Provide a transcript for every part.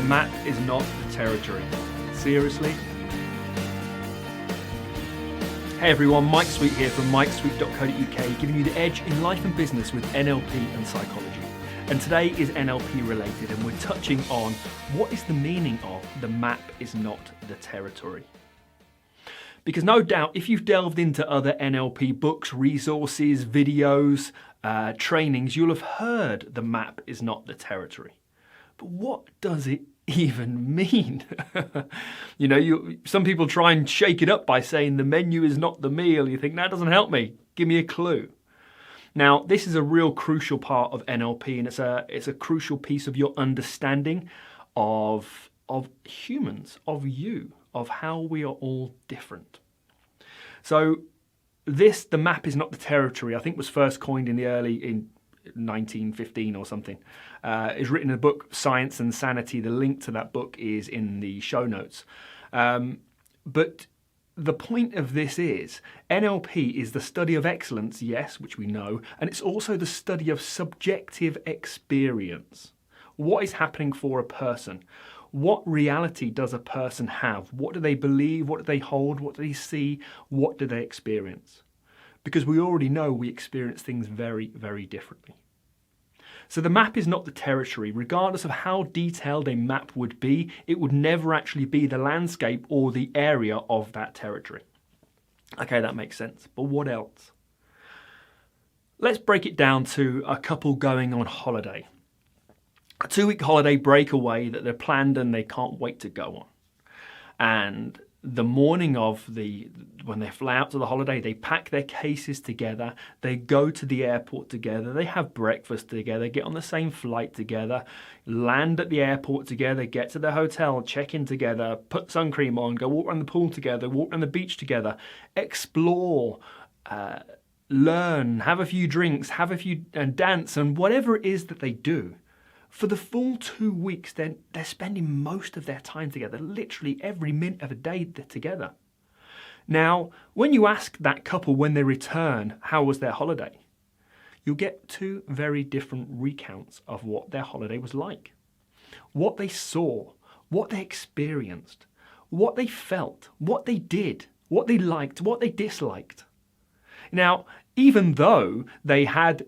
map is not the territory. Seriously? Hey everyone, Mike Sweet here from mikesweet.co.uk, giving you the edge in life and business with NLP and psychology. And today is NLP related, and we're touching on what is the meaning of the map is not the territory. Because no doubt, if you've delved into other NLP books, resources, videos, trainings, you'll have heard the map is not the territory. But what does it even mean? Some people try and shake it up by saying the menu is not the meal. You think, that doesn't help me. Give me a clue. Now, this is a real crucial part of NLP, and it's a crucial piece of your understanding of humans, of you, of how we are all different. So the map is not the territory, I think was first coined in 1915 or something. It's written in the book Science and Sanity. The link to that book is in the show notes. But the point of this is NLP is the study of excellence, yes, which we know, and it's also the study of subjective experience. What is happening for a person? What reality does a person have? What do they believe? What do they hold? What do they see? What do they experience? Because we already know we experience things very, very differently. So the map is not the territory. Regardless of how detailed a map would be, it would never actually be the landscape or the area of that territory. Okay, that makes sense. But what else? Let's break it down to a couple going on holiday. A 2-week holiday breakaway that they're planned and they can't wait to go on. And the morning of when they fly out to the holiday, they pack their cases together, they go to the airport together, they have breakfast together, get on the same flight together, land at the airport together, get to the hotel, check in together, put sun cream on, go walk around the pool together, walk around the beach together, explore, learn, have a few drinks, and dance, and whatever it is that they do. For the full 2 weeks, they're spending most of their time together, literally every minute of a day they're together. Now, when you ask that couple when they return, how was their holiday? You'll get two very different recounts of what their holiday was like. What they saw, what they experienced, what they felt, what they did, what they liked, what they disliked. Now, even though they had,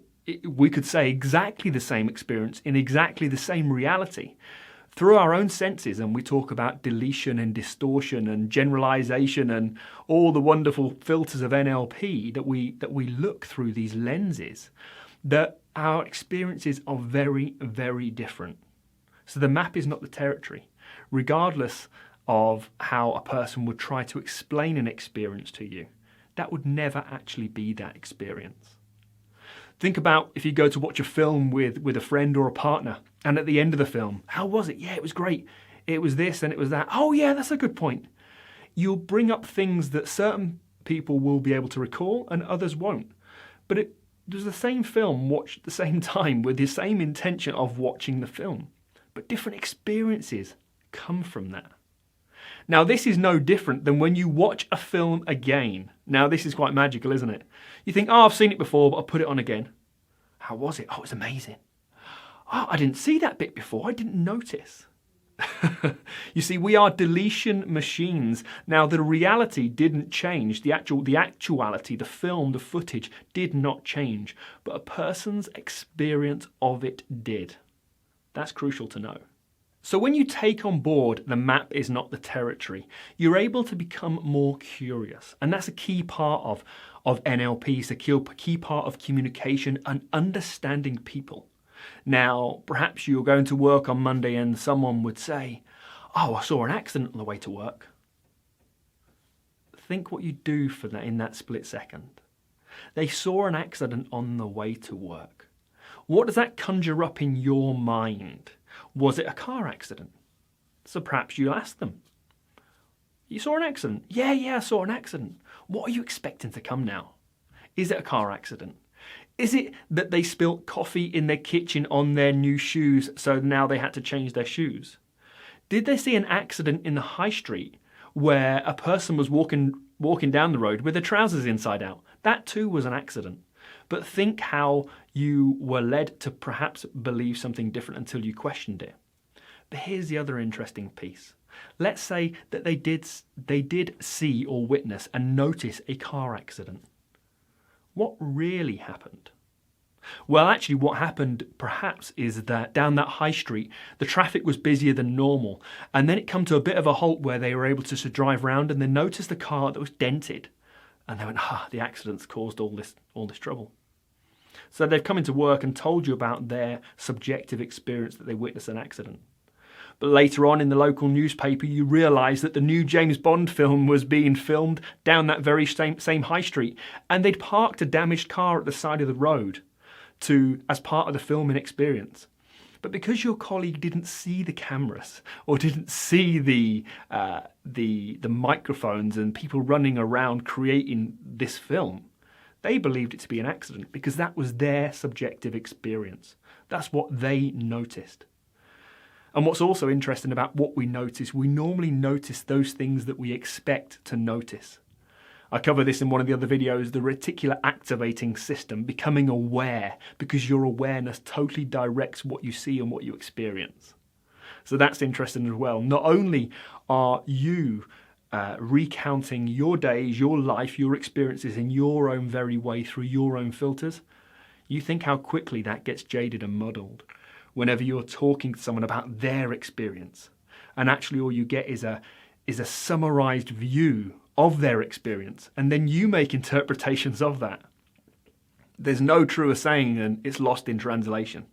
we could say, exactly the same experience in exactly the same reality, through our own senses, and we talk about deletion and distortion and generalization and all the wonderful filters of NLP that we look through these lenses, that our experiences are very, very different. So the map is not the territory, regardless of how a person would try to explain an experience to you. That would never actually be that experience. Think about if you go to watch a film with a friend or a partner, and at the end of the film, how was it? Yeah, it was great. It was this and it was that. Oh yeah, that's a good point. You'll bring up things that certain people will be able to recall and others won't. But it was the same film watched at the same time with the same intention of watching the film. But different experiences come from that. Now, this is no different than when you watch a film again. Now, this is quite magical, isn't it? You think, I've seen it before, but I'll put it on again. How was it? Oh, it was amazing. Oh, I didn't see that bit before. I didn't notice. You see, we are deletion machines. Now, the reality didn't change. The actuality, the film, the footage did not change. But a person's experience of it did. That's crucial to know. So when you take on board the map is not the territory, you're able to become more curious. And that's a key part of NLP, it's a key part of communication and understanding people. Now, perhaps you're going to work on Monday and someone would say, oh, I saw an accident on the way to work. Think what you do for that in that split second. They saw an accident on the way to work. What does that conjure up in your mind? Was it a car accident? So perhaps you ask them, you saw an accident? Yeah, I saw an accident. What are you expecting to come now? Is it a car accident? Is it that they spilt coffee in their kitchen on their new shoes, so now they had to change their shoes? Did they see an accident in the high street where a person was walking down the road with their trousers inside out? That too was an accident. But think how you were led to perhaps believe something different until you questioned it. But here's the other interesting piece. Let's say that they did see or witness and notice a car accident. What really happened? Well, actually what happened perhaps is that down that high street, the traffic was busier than normal, and then it come to a bit of a halt where they were able to drive around and they noticed the car that was dented. And they went, the accident's caused all this trouble. So they've come into work and told you about their subjective experience that they witnessed an accident. But later on in the local newspaper, you realise that the new James Bond film was being filmed down that very same high street, and they'd parked a damaged car at the side of the road as part of the filming experience. But because your colleague didn't see the cameras or didn't see the microphones and people running around creating this film, they believed it to be an accident because that was their subjective experience. That's what they noticed. And what's also interesting about what we notice, we normally notice those things that we expect to notice. I cover this in one of the other videos, the reticular activating system, becoming aware, because your awareness totally directs what you see and what you experience. So that's interesting as well. Not only are you recounting your days, your life, your experiences in your own very way through your own filters, you think how quickly that gets jaded and muddled whenever you're talking to someone about their experience. And actually all you get is a summarized view of their experience, and then you make interpretations of that. There's no truer saying than it's lost in translation.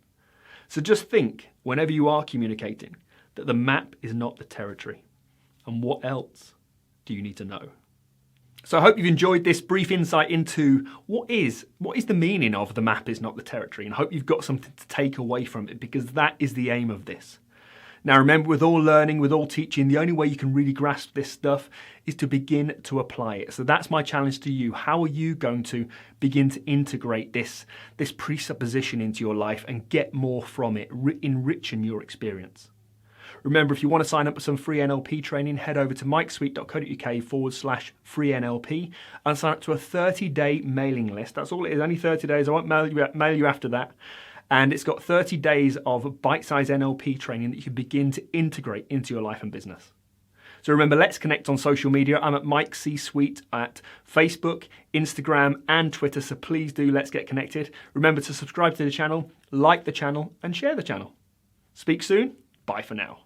So just think, whenever you are communicating, that the map is not the territory. And what else do you need to know? So I hope you've enjoyed this brief insight into what is the meaning of the map is not the territory, and I hope you've got something to take away from it, because that is the aim of this. Now remember, with all learning, with all teaching, the only way you can really grasp this stuff is to begin to apply it. So that's my challenge to you. How are you going to begin to integrate this presupposition into your life and get more from it, enriching your experience? Remember, if you want to sign up for some free NLP training, head over to mikesweet.co.uk/free NLP and sign up to a 30-day mailing list. That's all it is, only 30 days. I won't mail you after that. And it's got 30 days of bite-sized NLP training that you can begin to integrate into your life and business. So remember, let's connect on social media. I'm at Mike C. Sweet at Facebook, Instagram, and Twitter. So please do, let's get connected. Remember to subscribe to the channel, like the channel, and share the channel. Speak soon. Bye for now.